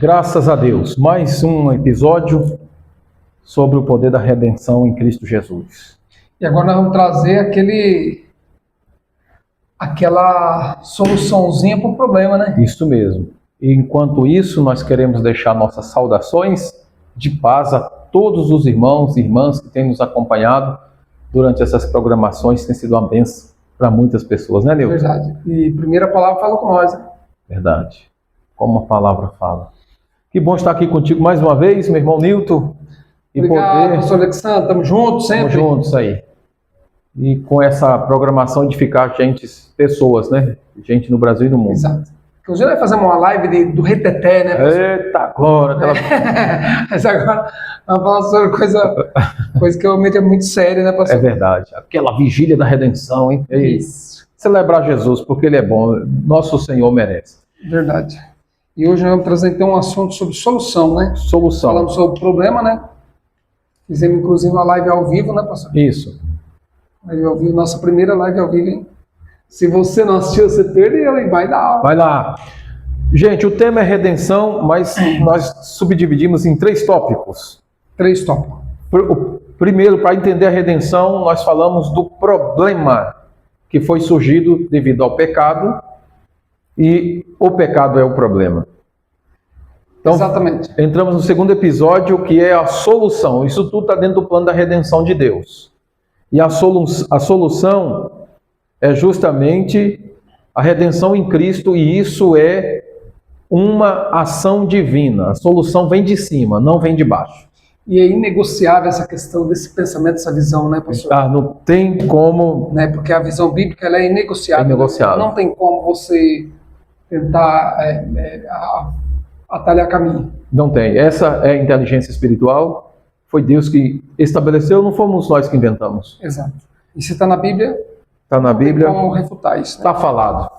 Graças a Deus, mais um episódio sobre o poder da redenção em Cristo Jesus. E agora nós vamos trazer aquela soluçãozinha para o problema, né? Isso mesmo. E enquanto isso, nós queremos deixar nossas saudações de paz a todos os irmãos e irmãs que têm nos acompanhado durante essas programações, tem sido uma bênção para muitas pessoas, né, Nilton? Verdade. E a primeira palavra fala com nós, né? Verdade. Como a palavra fala. Que bom estar aqui contigo mais uma vez, meu irmão Nilton. Obrigado, pastor Alexandre. Estamos juntos sempre. Estamos juntos aí. E com essa programação edificar pessoas, né? Gente no Brasil e no mundo. Exato. Inclusive vai fazer uma live do reteté, né, pastor? Eita, agora! Mas agora vamos falar sobre coisa que realmente é muito séria, né, pastor? É verdade. Aquela vigília da redenção, hein? Isso. Celebrar Jesus, porque Ele é bom. Nosso Senhor merece. Verdade. E hoje nós vamos trazer então um assunto sobre solução, né? Solução. Falamos sobre o problema, né? Fizemos inclusive uma live ao vivo, né, pastor? Isso. Live ao vivo, nossa primeira live ao vivo, hein? Se você não assistiu, você perdeu, hein? Vai dar aula. Vai lá. Gente, o tema é redenção, mas nós subdividimos em 3 tópicos. 3 tópicos. O primeiro, para entender a redenção, nós falamos do problema que foi surgido devido ao pecado, e o pecado é o problema. Então, exatamente. Entramos no segundo episódio, que é a solução. Isso tudo está dentro do plano da redenção de Deus. E a solução é justamente a redenção em Cristo, e isso é uma ação divina. A solução vem de cima, não vem de baixo. E é inegociável essa questão desse pensamento, essa visão, né, pastor? Não tem como... Né, porque a visão bíblica ela é inegociável. É inegociável. Não tem como você tentar atalhar caminho. Não tem. Essa é a inteligência espiritual. Foi Deus que estabeleceu, não fomos nós que inventamos. Exato. E se está na Bíblia... Está na Bíblia. Como refutar isso? Está falado.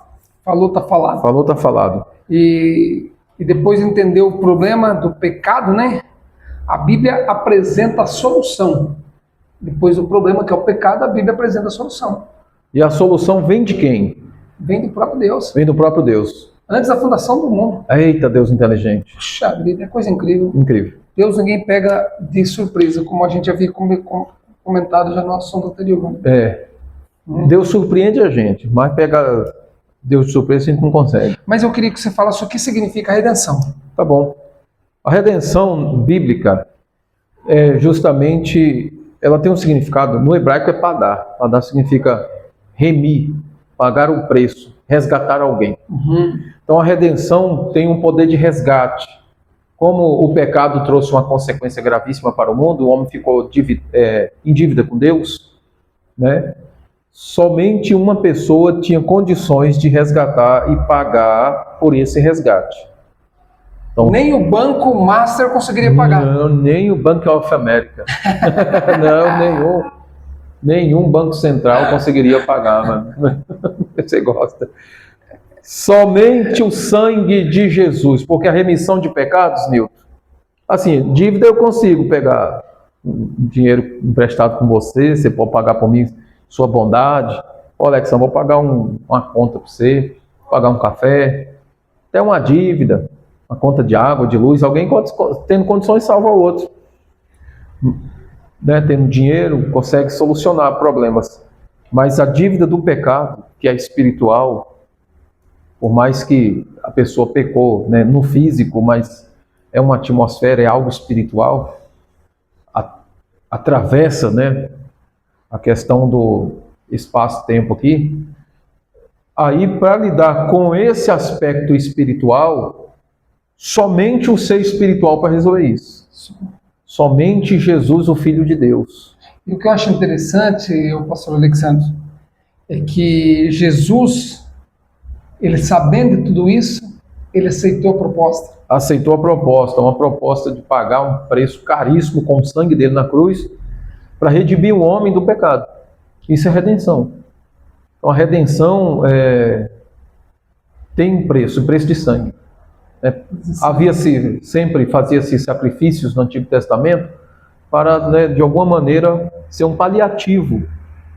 Falou, está falado. Falou, está falado. E depois de entender o problema do pecado, né? A Bíblia apresenta a solução. Depois do problema que é o pecado, a Bíblia apresenta a solução. E a solução vem de quem? Vem do próprio Deus. Vem do próprio Deus. Antes da fundação do mundo. Eita, Deus inteligente. Puxa vida, é coisa incrível. Incrível. Deus ninguém pega de surpresa, como a gente havia comentado já no assunto anterior. Né? Deus surpreende a gente, mas pega Deus de surpresa a gente não consegue. Mas eu queria que você falasse o que significa a redenção. Tá bom. A redenção bíblica é justamente, ela tem um significado, no hebraico é padar. Padar significa remir, pagar um preço, resgatar alguém. Então a redenção tem um poder de resgate. Como o pecado trouxe uma consequência gravíssima para o mundo, o homem ficou em dívida com Deus, né? Somente uma pessoa tinha condições de resgatar e pagar por esse resgate. Então, nem o Banco Master conseguiria pagar. Não, nem o Bank of America. Não, nenhum banco central conseguiria pagar, mano. Você gosta. Somente o sangue de Jesus, porque a remissão de pecados, Nilton, assim, dívida eu consigo pegar dinheiro emprestado com você, você pode pagar por mim, sua bondade. Ô, Alexandre, vou pagar uma conta para você, pagar um café, até uma dívida, uma conta de água, de luz, alguém tendo condições salva o outro. Né? Tendo dinheiro, consegue solucionar problemas. Mas a dívida do pecado, que é espiritual, por mais que a pessoa pecou, né, no físico, mas é uma atmosfera, é algo espiritual, atravessa, né, a questão do espaço-tempo aqui. Aí, para lidar com esse aspecto espiritual, somente o ser espiritual para resolver isso. Somente Jesus, o Filho de Deus. E o que eu acho interessante, o pastor Alexandre, é que Jesus, ele sabendo de tudo isso, ele aceitou a proposta. Aceitou a proposta, uma proposta de pagar um preço caríssimo com o sangue dele na cruz, para redimir o homem do pecado. Isso é redenção. Então a redenção tem um preço de sangue. Sempre fazia-se sacrifícios no Antigo Testamento para, né, de alguma maneira, ser um paliativo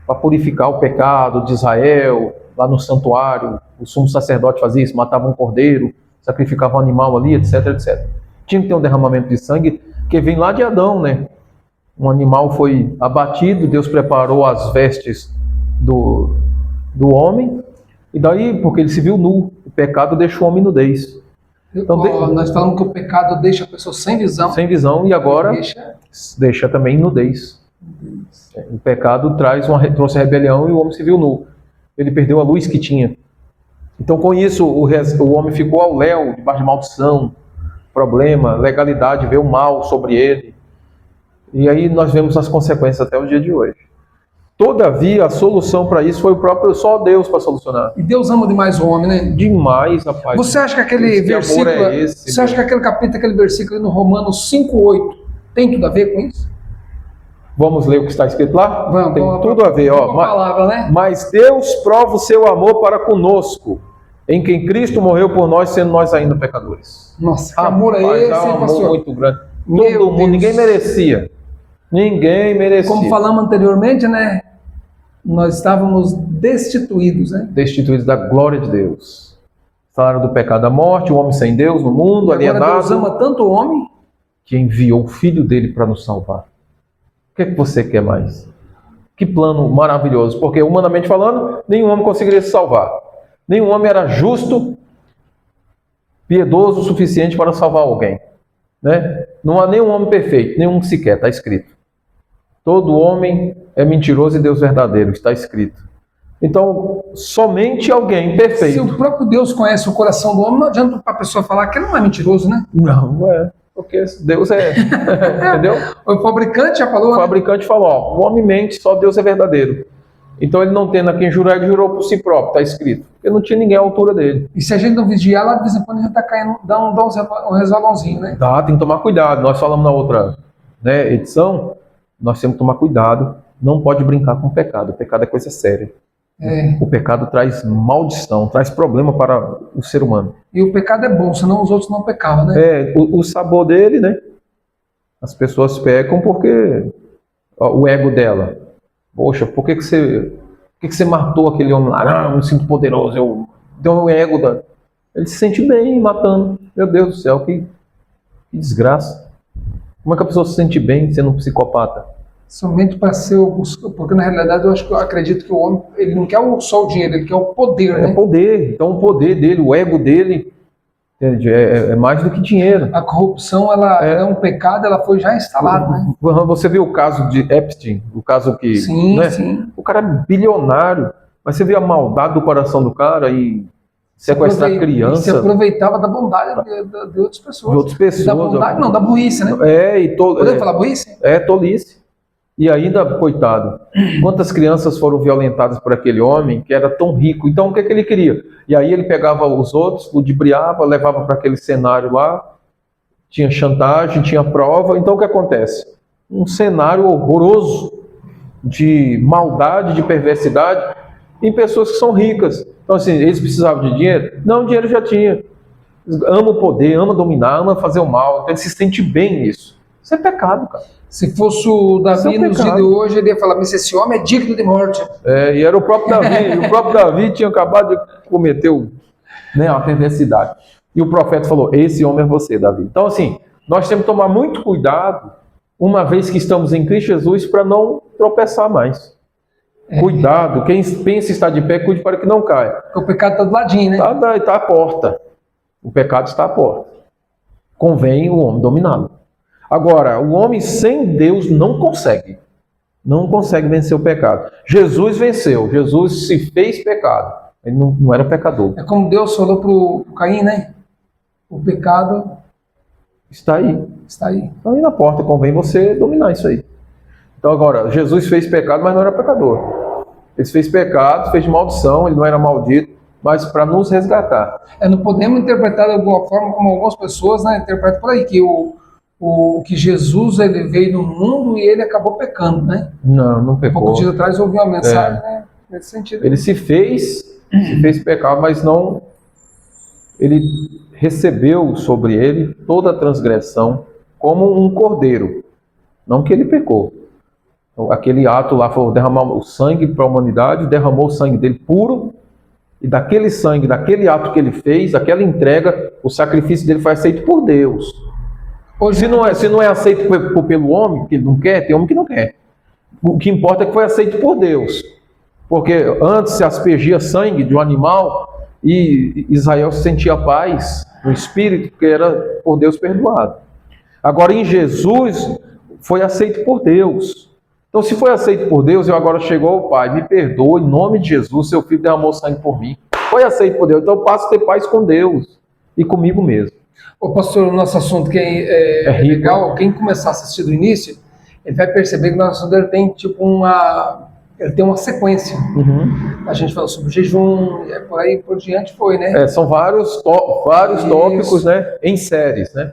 para purificar o pecado de Israel. Lá no santuário, o sumo sacerdote fazia isso, matava um cordeiro, sacrificava um animal ali, etc, etc. Tinha que ter um derramamento de sangue, que vem lá de Adão, né? Um animal foi abatido, Deus preparou as vestes do homem, e daí, porque ele se viu nu, o pecado deixou o homem nudez. Então, nós falamos que o pecado deixa a pessoa sem visão. Sem visão, e agora deixa também nudez. O pecado trouxe a rebelião e o homem se viu nu. Ele perdeu a luz que tinha. Então, com isso, o homem ficou ao léu, debaixo de maldição, problema, legalidade, veio mal sobre ele. E aí nós vemos as consequências até o dia de hoje. Todavia, a solução para isso foi o próprio só Deus para solucionar. E Deus ama demais o homem, né? Demais, rapaz. Você acha que aquele versículo, você acha que aquele capítulo, aquele versículo no Romanos 5:8 tem tudo a ver com isso? Vamos ler o que está escrito lá? Vamos, tem tudo a ver, ó. Palavra, né? Mas Deus prova o seu amor para conosco, em quem Cristo morreu por nós, sendo nós ainda pecadores. Nossa, que amor é esse, um amor pastor? muito grande. Todo mundo, ninguém merecia. Ninguém merecia. Como falamos anteriormente, né? Nós estávamos destituídos, né? Destituídos da glória de Deus. Falaram do pecado da morte, o homem sem Deus no mundo, alienado. Agora Deus ama tanto o homem que enviou o Filho dele para nos salvar. O que é que você quer mais? Que plano maravilhoso, porque humanamente falando, nenhum homem conseguiria se salvar. Nenhum homem era justo, piedoso o suficiente para salvar alguém. Né? Não há nenhum homem perfeito, nenhum sequer, está escrito. Todo homem é mentiroso e Deus verdadeiro, está escrito. Então, somente alguém perfeito. Se o próprio Deus conhece o coração do homem, não adianta para a pessoa falar que ele não é mentiroso, né? Não é. Porque Deus é. Entendeu? O fabricante já falou. O fabricante falou: ó, o homem mente, só Deus é verdadeiro. Então ele não tendo a quem jurar, ele jurou por si próprio, está escrito. Porque não tinha ninguém à altura dele. E se a gente não vigiar, lá de vez em quando a gente está caindo, dá um resvalãozinho, né? Dá, tem que tomar cuidado. Nós falamos na outra, né, edição, nós temos que tomar cuidado. Não pode brincar com o pecado. O pecado é coisa séria. O pecado traz maldição, traz problema para o ser humano. E o pecado é bom, senão os outros não pecavam, né? O sabor dele, né? As pessoas pecam porque o ego dela. Poxa, por que você matou aquele homem lá? Ah, eu me sinto poderoso. Deu um ego. Ele se sente bem matando. Meu Deus do céu, que desgraça. Como é que a pessoa se sente bem sendo um psicopata? Somente para ser porque na realidade eu acredito que o homem, ele não quer só o dinheiro, ele quer o poder, né? É poder. Então o poder dele, o ego dele é mais do que dinheiro. A corrupção, ela é um pecado, ela foi já instalada, né? Você viu o caso de Epstein, o caso que... Sim, né? sim. O cara é bilionário, mas você viu a maldade do coração do cara e sequestrar criança. Se aproveitava da bondade de outras pessoas. De outras pessoas. Da bondade, não, da burrice, né? Podemos falar burrice? Tolice. E ainda, coitado, quantas crianças foram violentadas por aquele homem que era tão rico? Então, o que ele queria? E aí ele pegava os outros, ludibriava, levava para aquele cenário lá, tinha chantagem, tinha prova. Então, o que acontece? Um cenário horroroso de maldade, de perversidade em pessoas que são ricas. Então, assim, eles precisavam de dinheiro? Não, o dinheiro já tinha. Ama o poder, ama dominar, ama fazer o mal. Então, ele se sente bem nisso. Isso é pecado, cara. Se fosse o Davi nos dias de hoje, ele ia falar, mas esse homem é digno de morte. E era o próprio Davi. E o próprio Davi tinha acabado de cometer a perversidade. E o profeta falou, esse homem é você, Davi. Então, assim, nós temos que tomar muito cuidado, uma vez que estamos em Cristo Jesus, para não tropeçar mais. Cuidado, quem pensa estar de pé, cuide para que não caia. Porque o pecado está do ladinho, né? Está à porta. O pecado está à porta. Convém o homem dominá-lo. Agora, o homem sem Deus não consegue vencer o pecado. Jesus venceu, Jesus se fez pecado, ele não era pecador. É como Deus falou para o Caim, né? O pecado está aí. Está aí na porta, convém você dominar isso aí. Então agora, Jesus fez pecado, mas não era pecador. Ele fez pecado, fez maldição, ele não era maldito, mas para nos resgatar. Não podemos interpretar de alguma forma, como algumas pessoas interpretam por aí, que Jesus ele veio no mundo e ele acabou pecando, né? Não pecou. Um pouco de dias atrás eu ouvi uma mensagem, né? Nesse sentido. Ele se fez pecado, mas não. Ele recebeu sobre ele toda a transgressão como um cordeiro. Não que ele pecou. Aquele ato lá foi derramar o sangue para a humanidade, derramou o sangue dele puro E daquele sangue, daquele ato que ele fez, daquela entrega, o sacrifício dele foi aceito por Deus. Hoje Se não é aceito pelo homem, que não quer, tem homem que não quer. O que importa é que foi aceito por Deus. Porque antes se aspergia sangue de um animal e Israel sentia paz no espírito, porque era por Deus perdoado. Agora em Jesus foi aceito por Deus. Então se foi aceito por Deus, eu agora chegou ao Pai, me perdoa, em nome de Jesus, seu filho derramou sangue por mim. Foi aceito por Deus, então eu passo a ter paz com Deus e comigo mesmo. Ô pastor, o nosso assunto que é legal, quem começar a assistir do início, ele vai perceber que o nosso assunto ele tem tipo ele tem uma sequência. A gente falou sobre o jejum, por aí por diante foi, né? São vários tópicos, né, em séries, né?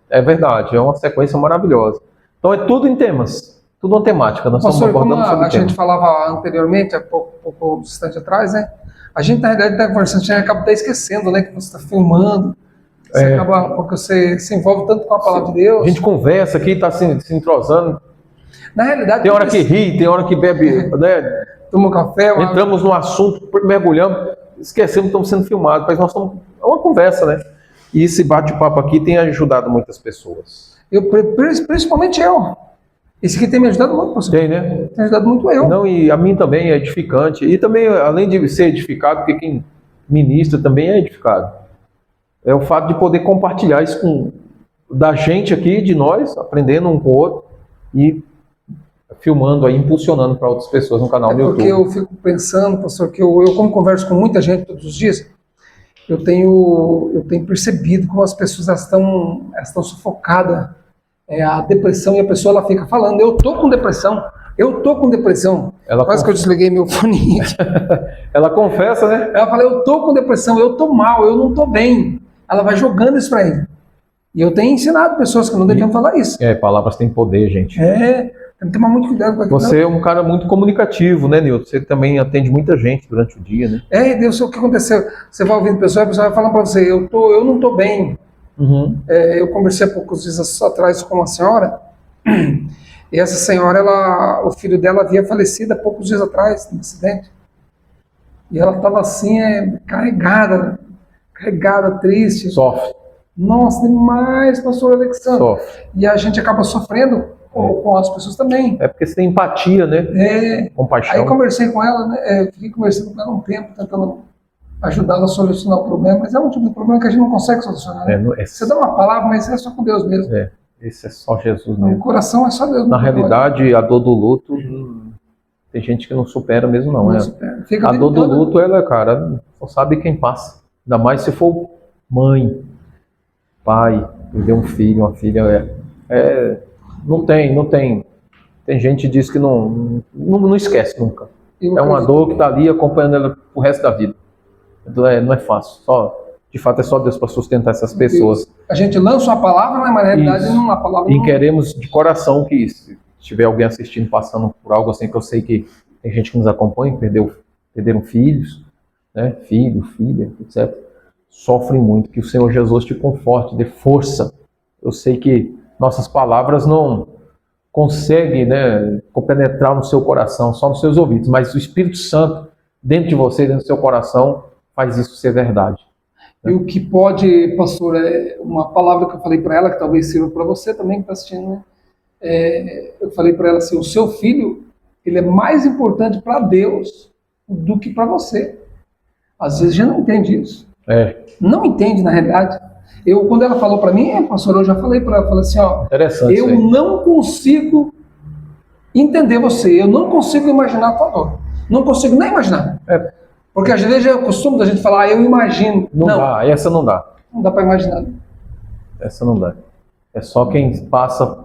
É verdade, é uma sequência maravilhosa. Então é tudo em temas, tudo uma temática. Nós pastor, estamos abordando sobre a gente falava anteriormente, há pouco distante atrás, né? A gente na realidade está conversando, a gente acaba até esquecendo, né? Que você está filmando. Você acaba, porque você se envolve tanto com a palavra de Deus. A gente conversa aqui, está se entrosando. Na realidade, tem hora que ri, tem hora que bebe, né? Toma um café. Entramos no assunto, mergulhamos, esquecemos que estamos sendo filmados, mas nós estamos. É uma conversa, né? E esse bate-papo aqui tem ajudado muitas pessoas. Principalmente eu. Esse aqui tem me ajudado muito, pastor. Tem, né? Tem ajudado muito eu. Não, e a mim também é edificante. E também, além de ser edificado, porque quem ministra também é edificado. É o fato de poder compartilhar isso da gente aqui, de nós, aprendendo um com o outro e filmando aí, impulsionando para outras pessoas no canal do YouTube. Porque eu fico pensando, pastor, que eu como converso com muita gente todos os dias, eu tenho percebido como as pessoas estão sufocadas. A depressão, e a pessoa ela fica falando, eu tô com depressão. Quase que eu desliguei meu fone. Ela confessa, né? Ela fala, eu tô com depressão, eu tô mal, eu não tô bem. Ela vai jogando isso para ele. E eu tenho ensinado pessoas que não deviam falar isso. Palavras têm poder, gente. Tem que tomar muito cuidado com aquilo. Você é um cara muito comunicativo, né, Nilton? Você também atende muita gente durante o dia, né? Deus, o que aconteceu? Você vai ouvindo pessoa, a pessoa vai falando para você, eu não tô bem. Eu conversei há poucos dias atrás com uma senhora, e essa senhora, o filho dela havia falecido há poucos dias atrás, num acidente. E ela estava assim, carregada, triste. Sofre. Nossa, demais, pastor Alexandre. Sofre. E a gente acaba sofrendo com as pessoas também. É porque você tem empatia, né? Compaixão. Aí eu conversei com ela, né? Fiquei conversando com ela um tempo, tentando ajudá-la a solucionar o problema, mas é um tipo de problema que a gente não consegue solucionar. Né? Você dá uma palavra, mas é só com Deus mesmo. Esse é só Jesus mesmo. O coração é só Deus. Na realidade, a dor do luto, tem gente que não supera mesmo, não. A dor do luto, ela, cara, só sabe quem passa. Ainda mais se for mãe, pai, perder um filho, uma filha. Não tem. Tem gente que diz que não esquece nunca. É uma dor que está ali acompanhando ela o resto da vida. Não é fácil. De fato, é só Deus para sustentar essas pessoas. A gente lança uma palavra, mas na realidade não há palavra. E queremos de coração que, se tiver alguém assistindo, passando por algo assim, que eu sei que tem gente que nos acompanha, perderam filhos, né? Filho, filha, etc. Sofrem muito. Que o Senhor Jesus te conforte, dê força. Eu sei que nossas palavras não conseguem, né, penetrar no seu coração, só nos seus ouvidos, mas o Espírito Santo, dentro de você, dentro do seu coração, faz isso ser verdade. E o que pode, pastor, uma palavra que eu falei para ela, que talvez sirva para você também que está assistindo, né? Eu falei para ela assim, o seu filho, ele é mais importante para Deus do que para você. Às vezes a gente não entende isso. Não entende, na realidade. Quando ela falou para mim, pastor, eu já falei para ela, falei assim, eu não consigo entender você, eu não consigo imaginar a tua dor. Não consigo nem imaginar. Porque às vezes é o costume da gente falar, eu imagino. Não dá, essa não dá. Não dá para imaginar. Essa não dá. É só quem passa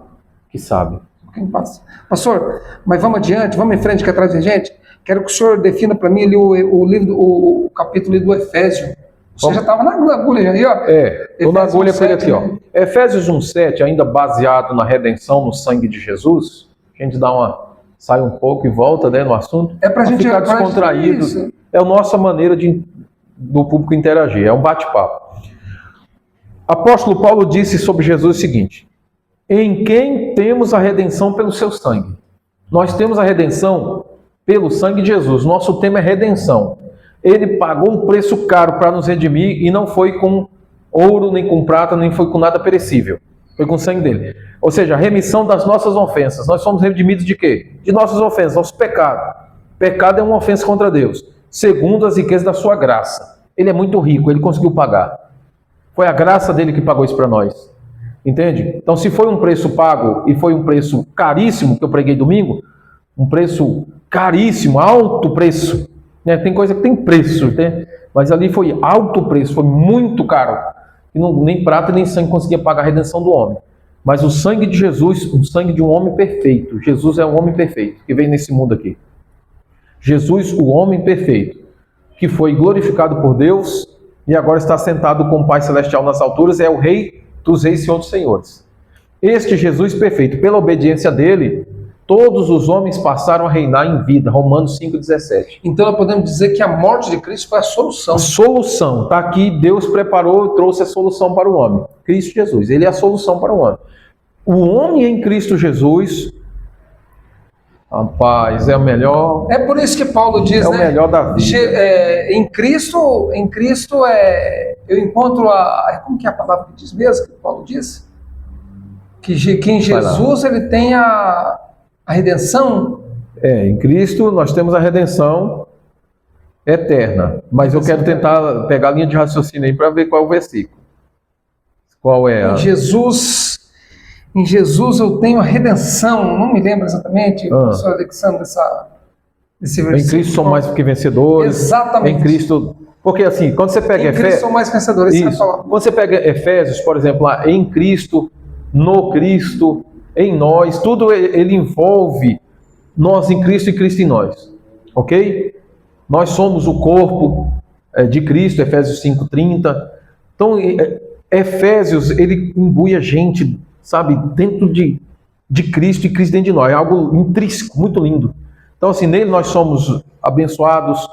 que sabe. Quem passa. Pastor, mas vamos adiante, vamos em frente que atrás da gente. Quero que o senhor defina para mim ali o capítulo do Efésio. Você já estava na agulha aí, ó. Estou na agulha com ele aqui, ó. Efésios 1:7, ainda baseado na redenção no sangue de Jesus. A gente sai um pouco e volta, né, no assunto. Para a gente ficar descontraído. É a nossa maneira do público interagir, é um bate-papo. Apóstolo Paulo disse sobre Jesus o seguinte: em quem temos a redenção pelo seu sangue. Nós temos a redenção pelo sangue de Jesus. Nosso tema é redenção. Ele pagou um preço caro para nos redimir e não foi com ouro, nem com prata, nem foi com nada perecível. Foi com o sangue dele. Ou seja, a remissão das nossas ofensas. Nós somos redimidos de quê? De nossas ofensas, nosso pecado. Pecado é uma ofensa contra Deus. Segundo as riquezas da sua graça. Ele é muito rico, ele conseguiu pagar. Foi a graça dele que pagou isso para nós. Entende? Então, se foi um preço pago e foi um preço caríssimo, que eu preguei domingo, um preço caríssimo, alto preço, né? Tem coisa que tem preço, né? Mas ali foi alto preço, foi muito caro. E nem prata nem sangue conseguia pagar a redenção do homem. Mas o sangue de Jesus, o sangue de um homem perfeito. Jesus é um homem perfeito que veio nesse mundo aqui. Jesus, o homem perfeito, que foi glorificado por Deus e agora está sentado com o Pai Celestial nas alturas, é o Rei dos Reis e Senhor dos Senhores. Este Jesus perfeito, pela obediência dele, todos os homens passaram a reinar em vida. Romanos 5,17. Então nós podemos dizer que a morte de Cristo foi a solução. A solução, está aqui, Deus preparou e trouxe a solução para o homem. Cristo Jesus, ele é a solução para o homem. O homem em Cristo Jesus, rapaz, é o melhor. É por isso que Paulo diz, é o melhor da vida. Em Cristo eu encontro como que é a palavra que diz mesmo, que Paulo diz? Que em Jesus ele tem a redenção. Em Cristo nós temos a redenção eterna. Mas eu quero tentar pegar a linha de raciocínio aí para ver qual é o versículo. Qual é a... Em Jesus eu tenho a redenção, não me lembro exatamente, professor Alexandre, desse versículo. Em Cristo somos mais que vencedores. Exatamente. Em Cristo... Porque assim, quando você pega Efésios... Em Cristo somos mais vencedores. Isso. Quando você pega Efésios, por exemplo, lá, em Cristo, no Cristo, em nós, tudo ele envolve nós em Cristo e Cristo em nós. Ok? Nós somos o corpo de Cristo, Efésios 5:30. Então, Efésios, ele imbui a gente, sabe, dentro de Cristo e Cristo dentro de nós. É algo intrínseco, muito lindo. Então, assim, nele nós somos abençoados,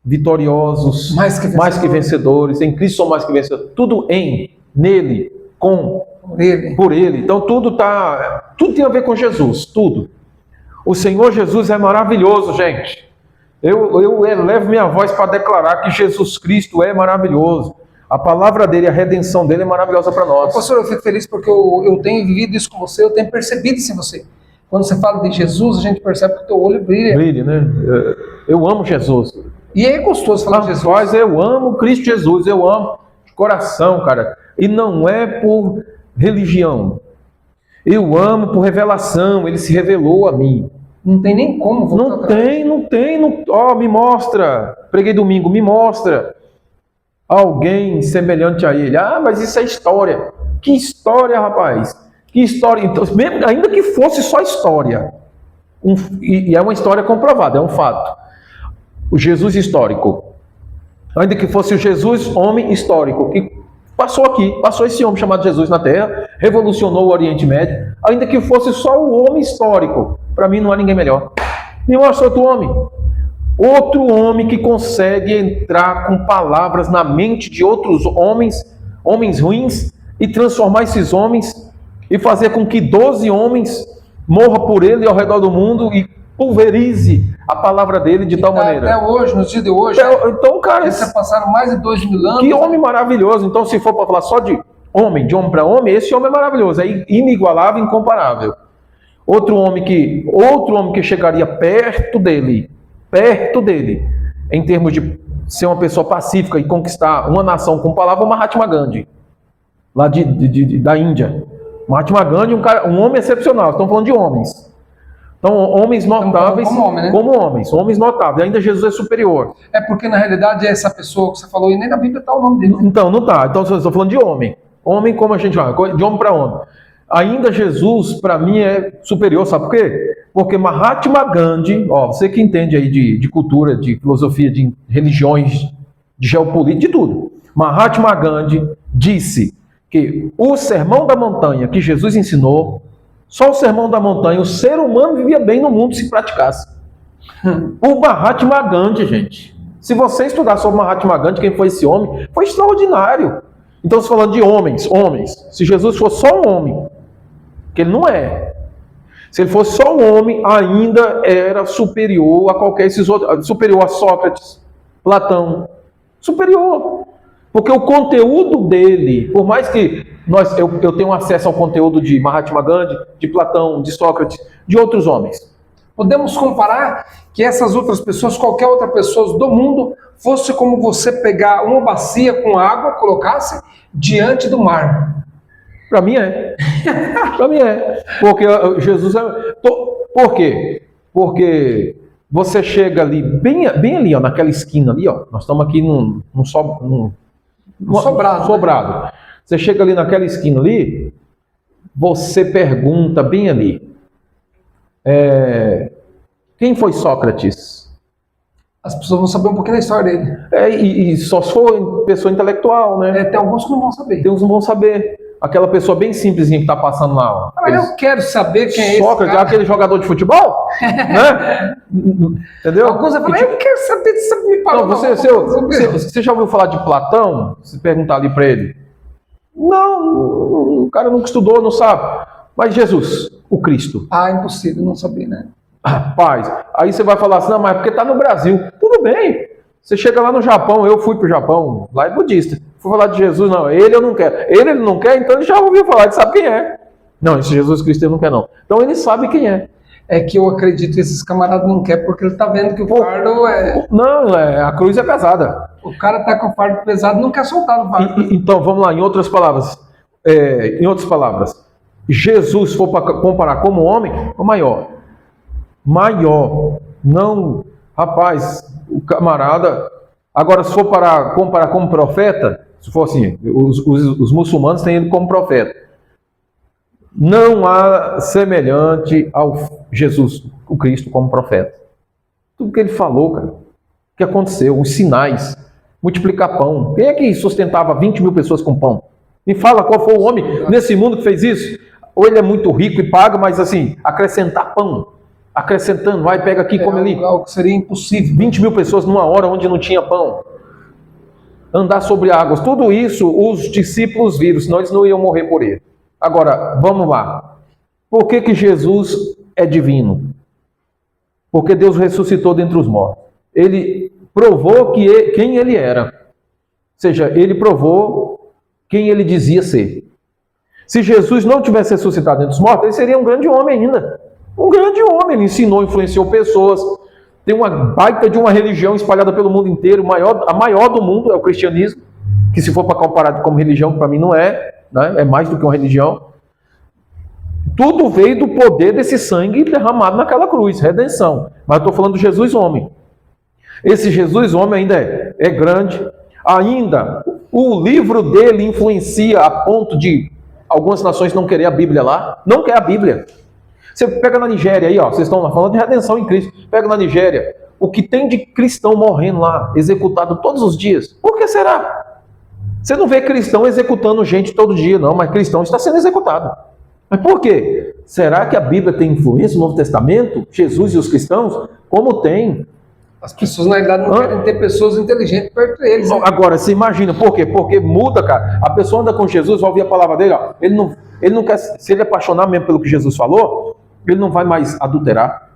vitoriosos, mais que vencedores. Em Cristo somos mais que vencedores. Tudo nele, por ele. Então, tudo tem a ver com Jesus, tudo. O Senhor Jesus é maravilhoso, gente. Eu elevo minha voz para declarar que Jesus Cristo é maravilhoso. A palavra dele, a redenção dele é maravilhosa para nós. Pastor, eu fico feliz porque eu tenho vivido isso com você, eu tenho percebido isso em você. Quando você fala de Jesus, a gente percebe que o teu olho brilha. Brilha, né? Eu amo Jesus. E é gostoso falar de Jesus. Mas eu amo Cristo Jesus, eu amo de coração, cara. E não é por religião. Eu amo por revelação, ele se revelou a mim. Não tem nem como voltar atrás. Não tem. Me mostra. Preguei domingo, me mostra alguém semelhante a ele. Mas isso é história. Que história, rapaz? Que história? Então, mesmo, ainda que fosse só história, e é uma história comprovada, é um fato. O Jesus histórico. Ainda que fosse o Jesus homem histórico, que passou esse homem chamado Jesus na Terra, revolucionou o Oriente Médio, ainda que fosse só o homem histórico, para mim não há ninguém melhor. Me mostra outro homem que consegue entrar com palavras na mente de outros homens ruins, e transformar esses homens, e fazer com que 12 homens morram por ele ao redor do mundo, e pulverize a palavra dele de tal maneira. Até hoje, nos dias de hoje, então, cara, eles já passaram mais de 2.000 anos. Que homem maravilhoso. Então, se for para falar só de homem para homem, esse homem é maravilhoso, é inigualável, incomparável. Outro homem que chegaria perto dele, em termos de ser uma pessoa pacífica e conquistar uma nação com palavra, é o Mahatma Gandhi, lá da Índia. Mahatma Gandhi, um homem excepcional. Estamos falando de homens. Então, homens notáveis como homens, homens notáveis. Ainda Jesus é superior. É porque, na realidade, essa pessoa que você falou, e nem na Bíblia está o nome dele. Então, não está. Então, eu estou falando de homem. Homem como a gente fala, de homem para homem. Ainda Jesus, para mim, é superior. Sabe por quê? Porque Mahatma Gandhi, você que entende aí de cultura, de filosofia, de religiões, de geopolítica, de tudo. Mahatma Gandhi disse que o Sermão da Montanha que Jesus ensinou, só o Sermão da Montanha, o ser humano vivia bem no mundo se praticasse. O Mahatma Gandhi, gente. Se você estudar sobre Mahatma Gandhi, quem foi esse homem, foi extraordinário. Então, se falando de homens. Se Jesus fosse só um homem, que ele não é. Se ele fosse só um homem, ainda era superior a qualquer esses outros, superior a Sócrates, Platão. Superior. Porque o conteúdo dele, por mais que eu tenha acesso ao conteúdo de Mahatma Gandhi, de Platão, de Sócrates, de outros homens. Podemos comparar que essas outras pessoas, qualquer outra pessoa do mundo, fosse como você pegar uma bacia com água, colocasse diante do mar. Para mim é. Para mim é. Porque Jesus é... Por quê? Porque você chega ali, bem ali, ó, naquela esquina ali, ó. Nós estamos aqui num sobrado. Você chega ali naquela esquina ali, você pergunta bem ali, quem foi Sócrates? As pessoas vão saber um pouquinho da história dele. E só se for pessoa intelectual, né? Tem alguns que não vão saber. Tem uns que não vão saber. Aquela pessoa bem simplesinha que está passando lá. Ó. Eu quero saber quem é Sócrates, esse cara. aquele jogador de futebol? Né? Entendeu? Alguns vão falar, eu quero saber se me Então, você já ouviu falar de Platão? Se perguntar ali para ele. Não, o cara nunca estudou, não sabe. Mas Jesus, o Cristo. Impossível não saber, né? Rapaz, aí você vai falar assim, não, mas porque está no Brasil. Tudo bem. Você chega lá no Japão, eu fui para o Japão, lá é budista. Fui falar de Jesus, não, ele eu não quero. Ele não quer, então ele já ouviu falar, ele sabe quem é. Não, esse Jesus Cristo ele não quer não. Então ele sabe quem é. É que eu acredito que esses camaradas não querem, porque ele está vendo que o fardo é... Não, a cruz é pesada. O cara está com o fardo pesado e não quer soltar o fardo. Então, vamos lá, em outras palavras, Jesus, se for para comparar como homem, é o maior. Maior. Não, rapaz, o camarada... Agora, se for para comparar como profeta, se for assim, os muçulmanos têm ele como profeta. Não há semelhante ao Jesus, o Cristo, como profeta. Tudo que ele falou, cara, o que aconteceu, os sinais, multiplicar pão. Quem é que sustentava 20 mil pessoas com pão? Me fala qual foi o homem nesse mundo que fez isso? Ou ele é muito rico e paga, mas assim, acrescentar pão. Acrescentando, vai, pega aqui, come ali. Algo que seria impossível. 20 mil pessoas numa hora onde não tinha pão. Andar sobre águas. Tudo isso os discípulos viram, senão eles não iam morrer por ele. Agora, vamos lá. Por que Jesus é divino? Porque Deus ressuscitou dentre os mortos. Ele provou quem ele era. Ou seja, ele provou quem ele dizia ser. Se Jesus não tivesse ressuscitado dentre os mortos, ele seria um grande homem ainda. Um grande homem, ele ensinou, influenciou pessoas, tem uma baita de uma religião espalhada pelo mundo inteiro, a maior do mundo é o cristianismo, que se for para comparar como religião, para mim não é, né? É mais do que uma religião. Tudo veio do poder desse sangue derramado naquela cruz, redenção. Mas eu estou falando do Jesus homem. Esse Jesus homem ainda é grande, ainda o livro dele influencia a ponto de algumas nações não querer a Bíblia lá, não quer a Bíblia. Você pega na Nigéria aí, ó, vocês estão lá falando de redenção em Cristo. Pega na Nigéria, o que tem de cristão morrendo lá, executado todos os dias. Por que será? Você não vê cristão executando gente todo dia, não, mas cristão está sendo executado. Mas por quê? Será que a Bíblia tem influência no Novo Testamento? Jesus e os cristãos? Como tem? As pessoas, na verdade, não querem ter pessoas inteligentes perto deles. Né? Agora, você imagina, por quê? Porque muda, cara. A pessoa anda com Jesus, vai ouvir a palavra dele, ó. Ele não quer, se ele apaixonar mesmo pelo que Jesus falou, ele não vai mais adulterar.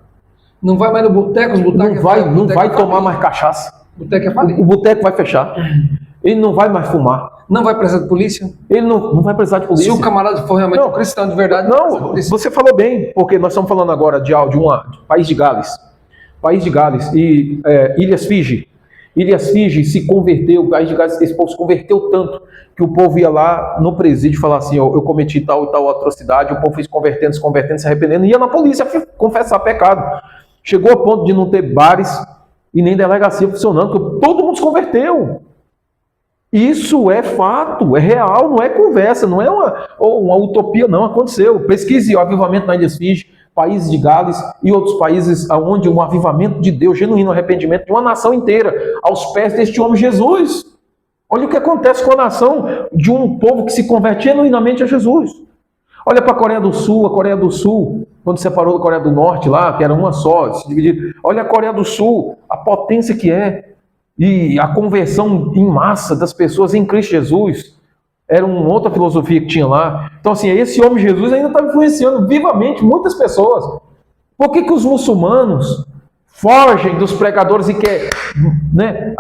Não vai mais no boteco, os botecos não vai tomar mais cachaça. Boteco é falido. O boteco vai fechar. Ele não vai mais fumar. Não vai precisar de polícia. Ele não vai precisar de polícia. Se o camarada for realmente um cristão de verdade. Não, você falou bem, porque nós estamos falando agora de País de Gales. País de Gales e Ilhas Fiji. Ilhas Fiji se converteu, o País de Gales, esse povo se converteu tanto que o povo ia lá no presídio e falava assim, eu cometi tal e tal atrocidade, o povo foi se convertendo, se arrependendo, e ia na polícia confessar pecado. Chegou ao ponto de não ter bares e nem delegacia funcionando, porque todo mundo se converteu. Isso é fato, é real, não é conversa, não é uma utopia, não, aconteceu. Pesquise o avivamento na Ilhas Fiji, países de Gales e outros países onde um avivamento de Deus, genuíno arrependimento de uma nação inteira, aos pés deste homem Jesus. Olha o que acontece com a nação de um povo que se converte genuinamente a Jesus. Olha para a Coreia do Sul, quando separou da Coreia do Norte lá, que era uma só, se dividir. Olha a Coreia do Sul, a potência que é, e a conversão em massa das pessoas em Cristo Jesus. Era uma outra filosofia que tinha lá. Então, assim, esse homem Jesus ainda está influenciando vivamente muitas pessoas. Por que os muçulmanos fogem dos pregadores e quer, né,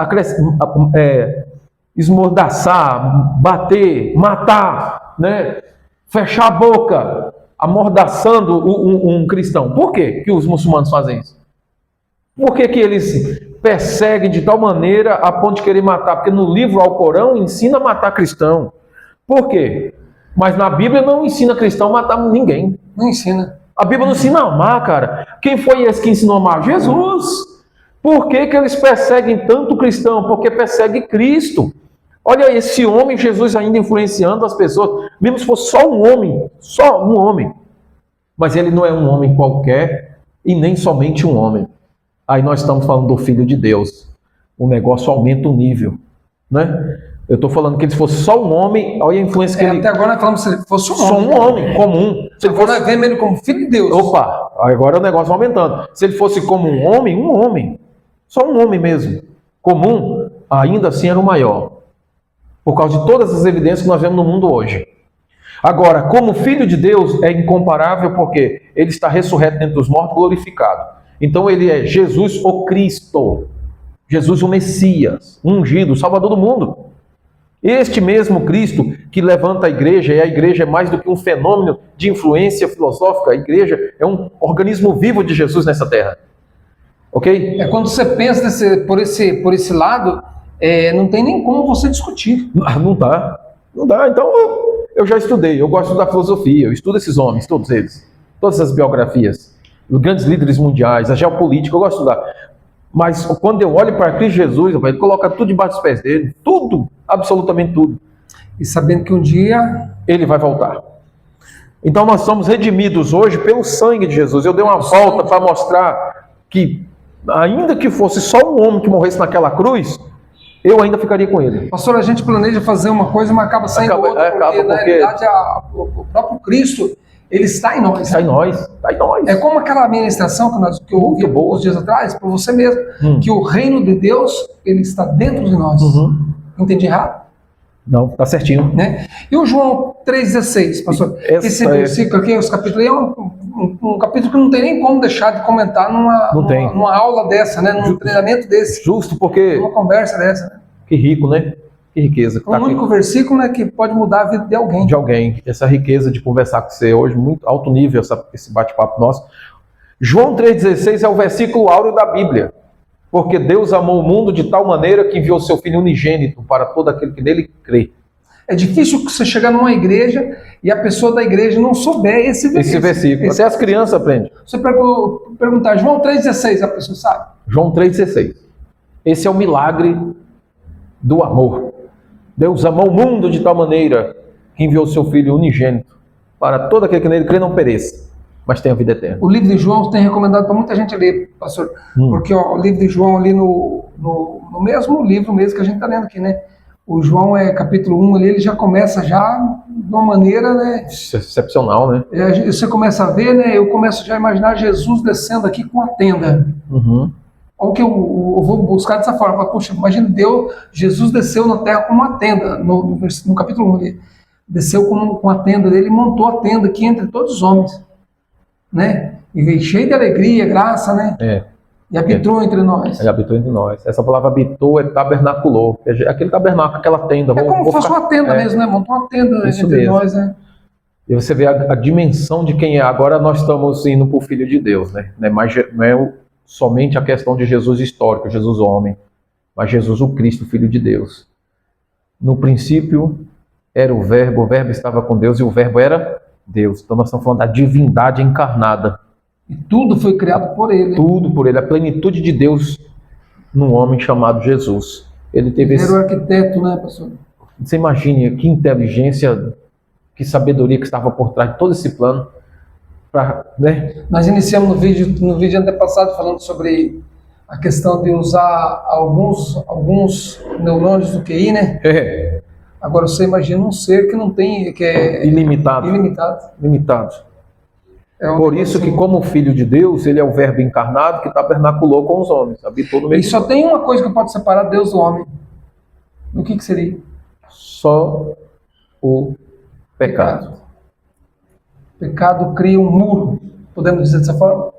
esmordaçar, bater, matar, né, fechar a boca, amordaçando um cristão. Por quê que os muçulmanos fazem isso? Por que que eles perseguem de tal maneira a ponto de querer matar? Porque no livro Alcorão ensina a matar cristão. Por quê? Mas na Bíblia não ensina cristão a matar ninguém. Não ensina. A Bíblia não ensina a amar, cara. Quem foi esse que ensinou a amar? Jesus. Por que que eles perseguem tanto o cristão? Porque persegue Cristo. Olha esse homem, Jesus ainda influenciando as pessoas, mesmo se fosse só um homem. Mas ele não é um homem qualquer e nem somente um homem. Aí nós estamos falando do Filho de Deus. O negócio aumenta o nível, né? Eu estou falando que ele fosse só um homem, olha a influência que ele... Até agora nós falamos se ele fosse um Só homem. um homem comum. Se ele Agora fosse... nós vemos ele como Filho de Deus. Opa, agora o negócio vai aumentando. Se ele fosse como um homem. Só um homem mesmo. Comum, ainda assim era o maior. Por causa de todas as evidências que nós vemos no mundo hoje. Agora, como Filho de Deus, é incomparável porque ele está ressurreto dentre os mortos, glorificado. Então ele é Jesus o Cristo. Jesus o Messias, ungido, Salvador do mundo. Este mesmo Cristo que levanta a igreja, e a igreja é mais do que um fenômeno de influência filosófica, a igreja é um organismo vivo de Jesus nessa terra. Ok? É quando você pensa por esse lado, não tem nem como você discutir. Não dá. Então eu já estudei, eu gosto da filosofia, eu estudo esses homens, todos eles, todas as biografias, os grandes líderes mundiais, a geopolítica, eu gosto de estudar. Mas quando eu olho para Cristo Jesus, ele coloca tudo debaixo dos pés dele, tudo, absolutamente tudo. E sabendo que um dia ele vai voltar. Então nós somos redimidos hoje pelo sangue de Jesus. Eu dei uma volta para mostrar que, ainda que fosse só um homem que morresse naquela cruz, eu ainda ficaria com ele. Pastor, a gente planeja fazer uma coisa, mas acaba saindo outra, porque na realidade o próprio Cristo, ele está em nós. Está em nós. É como aquela ministração que eu ouvi alguns dias atrás, para você mesmo, que o reino de Deus, ele está dentro de nós. Entendi errado? Não, está certinho. Né? E o João 3,16, pastor? Esse versículo aqui, os capítulos, é um capítulo que não tem nem como deixar de comentar numa aula dessa, né? Num treinamento desse. Justo porque... Numa conversa dessa. Né? Que rico, né? Que riqueza. Um único versículo, né, que pode mudar a vida de alguém. De alguém. Essa riqueza de conversar com você hoje, muito alto nível esse bate-papo nosso. João 3,16 é o versículo áureo da Bíblia. Porque Deus amou o mundo de tal maneira que enviou seu Filho unigênito para todo aquele que nele crê. É difícil você chegar numa igreja e a pessoa da igreja não souber esse versículo. Até as crianças aprendem. Você perguntar João 3,16, a pessoa sabe? João 3,16. Esse é o milagre do amor. Deus amou o mundo de tal maneira que enviou seu Filho unigênito para todo aquele que nele crê não pereça, mas tenha vida eterna. O livro de João tem recomendado para muita gente ler, pastor, porque o livro de João ali no mesmo livro mesmo que a gente está lendo aqui, né? O João capítulo 1 ali, ele já começa já de uma maneira, né? Excepcional, né? Você começa a ver, né? Eu começo já a imaginar Jesus descendo aqui com a tenda. Olha o que eu vou buscar dessa forma. Poxa, imagina, Jesus desceu na terra com uma tenda, no capítulo 1 ali. Desceu com a tenda dele e montou a tenda aqui entre todos os homens. Né? E veio cheio de alegria, graça, né? E habitou entre nós. Ele habitou entre nós. Essa palavra habitou é tabernaculou. Aquele tabernáculo, aquela tenda. Como fosse uma tenda mesmo, né? Montou uma tenda entre nós, né? E você vê a dimensão de quem é. Agora nós estamos indo para o Filho de Deus, né? Não é somente a questão de Jesus histórico, Jesus homem, mas Jesus o Cristo, Filho de Deus. No princípio era o Verbo estava com Deus e o Verbo era Deus. Então nós estamos falando da divindade encarnada. E tudo foi criado por ele. Tudo por ele, a plenitude de Deus num homem chamado Jesus. Ele era o arquiteto, né, pastor? Você imagine que inteligência, que sabedoria que estava por trás de todo esse plano. Né? Nós iniciamos no vídeo antepassado falando sobre a questão de usar alguns neurônios do QI, né? Agora você imagina um ser que não tem, que é ilimitado. Por isso que, como Filho de Deus, ele é o Verbo encarnado que tabernaculou com os homens, habitou no meio. E só tem uma coisa que pode separar Deus do homem. O que seria? Só o pecado. Pecado cria um muro, podemos dizer dessa forma?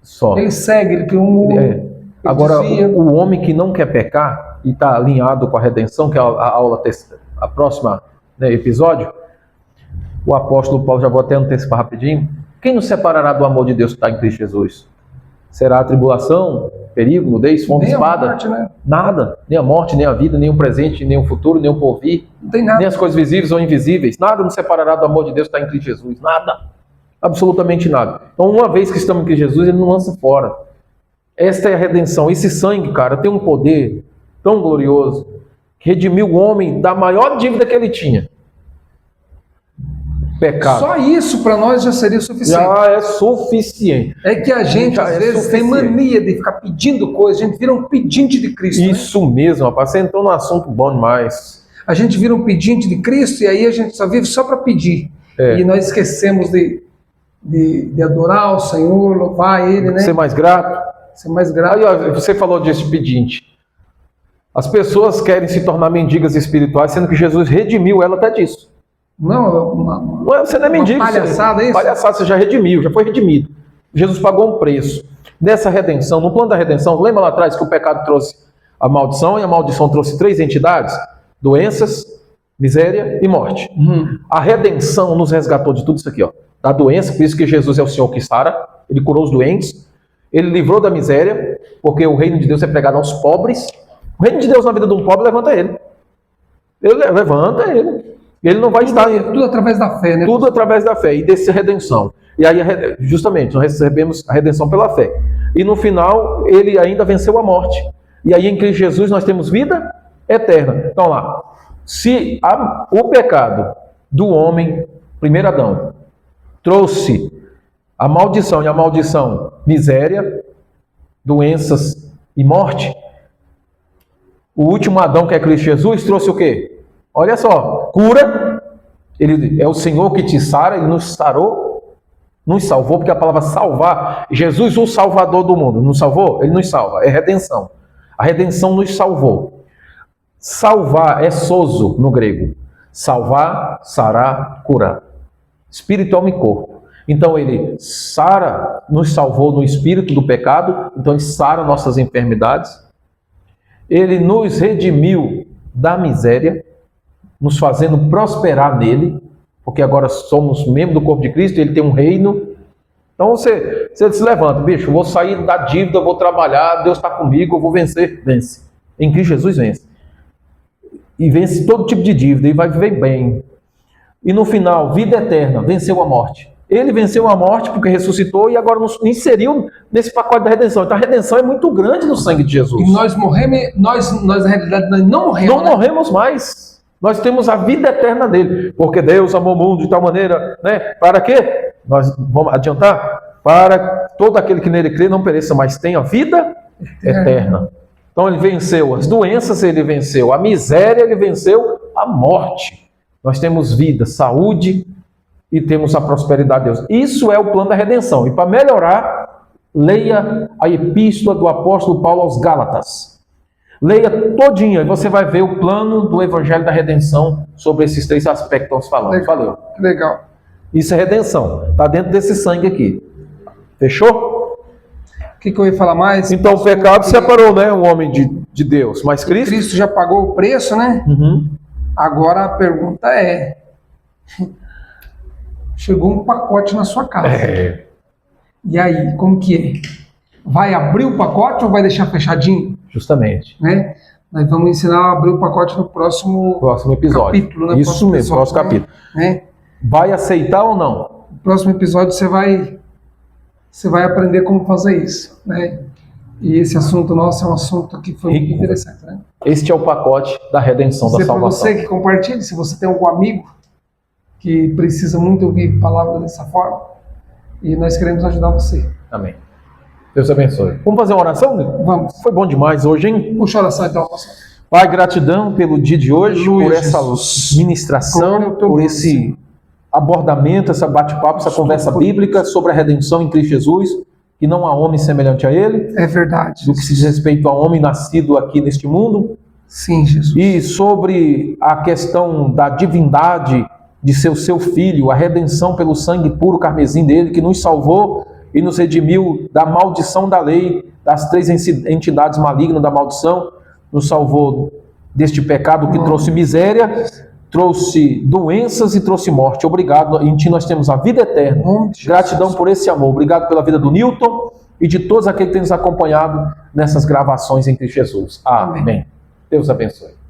Só. Ele segue, ele criou um muro. É. Agora, o homem que não quer pecar e está alinhado com a redenção, que é a próxima, né, episódio, o apóstolo Paulo, já vou até antecipar rapidinho, quem nos separará do amor de Deus que está em Cristo Jesus? Será a tribulação, perigo, nudez, fome, espada? Morte, né? Nada, nem a morte, nem a vida, nem o presente, nem o futuro, nem o porvir, Não tem nada. nem as coisas visíveis ou invisíveis, nada nos separará do amor de Deus que está em Cristo Jesus, nada, absolutamente nada. Então, uma vez que estamos em Cristo Jesus, ele não lança fora. Esta é a redenção. Esse sangue, cara, tem um poder tão glorioso que redimiu o homem da maior dívida que ele tinha. Pecado. Só isso para nós já seria suficiente. Já é suficiente. É que a gente, Já às é vezes, tem suficiente. mania de ficar pedindo coisas. A gente vira um pedinte de Cristo. Né? Isso mesmo, rapaz. Você entrou num assunto bom demais. A gente vira um pedinte de Cristo e aí a gente só vive só para pedir. É. E nós esquecemos de adorar o Senhor, louvar Ele, né? Ser mais grato. Ser mais grato. Aí, ó, você falou desse pedinte. As pessoas querem se tornar mendigas espirituais, sendo que Jesus redimiu ela até disso. Não, Não é, você não é mendigo. palhaçada, você, é isso? palhaçada, você já redimiu, já foi redimido. Jesus pagou um preço. Nessa redenção, no plano da redenção, lembra lá atrás que o pecado trouxe a maldição e a maldição trouxe 3 entidades? Doenças, miséria e morte. A redenção nos resgatou de tudo isso aqui, ó. Da doença, por isso que Jesus é o Senhor que sara, ele curou os doentes, ele livrou da miséria, porque o reino de Deus é pregado aos pobres. O reino de Deus na vida de um pobre levanta ele. Ele levanta ele. Ele não vai estar... Tudo através da fé, né? Tudo através da fé e dessa redenção. E aí, justamente, nós recebemos a redenção pela fé. E no final, ele ainda venceu a morte. E aí, em Cristo Jesus, nós temos vida eterna. Então lá, se o pecado do homem, primeiro Adão, trouxe a maldição, e a maldição, miséria, doenças e morte, o último Adão, que é Cristo Jesus, trouxe o quê? Olha só, cura. Ele é o Senhor que te sara, ele nos sarou, nos salvou, porque a palavra salvar, Jesus, o Salvador do mundo, nos salvou? Ele nos salva, é redenção. A redenção nos salvou. Salvar é sozo no grego. Salvar, sarar, curar. Espírito, alma e corpo. Então ele sara, nos salvou no espírito do pecado, então ele sara nossas enfermidades. Ele nos redimiu da miséria, nos fazendo prosperar nele, porque agora somos membros do corpo de Cristo, ele tem um reino. Então você se levanta, bicho, eu vou sair da dívida, eu vou trabalhar, Deus está comigo, eu vou vencer. Vence. Em Cristo Jesus vence. E vence todo tipo de dívida, e vai viver bem. E no final, vida eterna, venceu a morte. Ele venceu a morte porque ressuscitou e agora nos inseriu nesse pacote da redenção. Então a redenção é muito grande no sangue de Jesus. E nós morremos, nós na realidade nós não morremos. Não morremos mais. Nós temos a vida eterna dele. Porque Deus amou o mundo de tal maneira, né? Para quê? Nós vamos adiantar? Para todo aquele que nele crê não pereça, mas tenha vida eterna. Então ele venceu as doenças, ele venceu a miséria, ele venceu a morte. Nós temos vida, saúde e temos a prosperidade de Deus. Isso é o plano da redenção. E para melhorar, leia a epístola do apóstolo Paulo aos Gálatas. Leia todinha e você vai ver o plano do Evangelho da Redenção sobre esses 3 aspectos que estamos falando. Valeu. Legal. Isso é redenção. Está dentro desse sangue aqui. Fechou? O que eu ia falar mais? Então o pecado separou, né, o homem de Deus. Mas Cristo já pagou o preço, né? Agora a pergunta é... Chegou um pacote na sua casa. E aí, como que é? Vai abrir o pacote ou vai deixar fechadinho? Justamente. Né? Nós vamos ensinar a abrir o pacote no próximo episódio. Capítulo, né? Isso mesmo, próximo capítulo. Né? Vai aceitar ou não? No próximo episódio você vai aprender como fazer isso. Né? E esse assunto nosso é um assunto que foi muito interessante. Né? Este é o pacote da redenção, da salvação. Para você que compartilhe, se você tem algum amigo que precisa muito ouvir palavras dessa forma, e nós queremos ajudar você. Amém. Deus abençoe. Vamos fazer uma oração? Vamos. Foi bom demais hoje, hein? Puxa a oração então, pastor. Pai, gratidão pelo dia de hoje, Aleluia, por essa Jesus. ministração, por esse abordamento, essa bate-papo, essa conversa bíblica sobre a redenção em Cristo Jesus, que não há homem semelhante a Ele. É verdade. Do que se diz respeito ao homem nascido aqui neste mundo. Sim, Jesus. E sobre a questão da divindade de seu filho, a redenção pelo sangue puro carmesim dele, que nos salvou e nos redimiu da maldição da lei, das 3 entidades malignas da maldição, nos salvou deste pecado que trouxe miséria, trouxe doenças e trouxe morte. Obrigado, em Ti nós temos a vida eterna. Gratidão por esse amor. Obrigado pela vida do Newton e de todos aqueles que têm nos acompanhado nessas gravações em Cristo Jesus. Amém. Deus abençoe.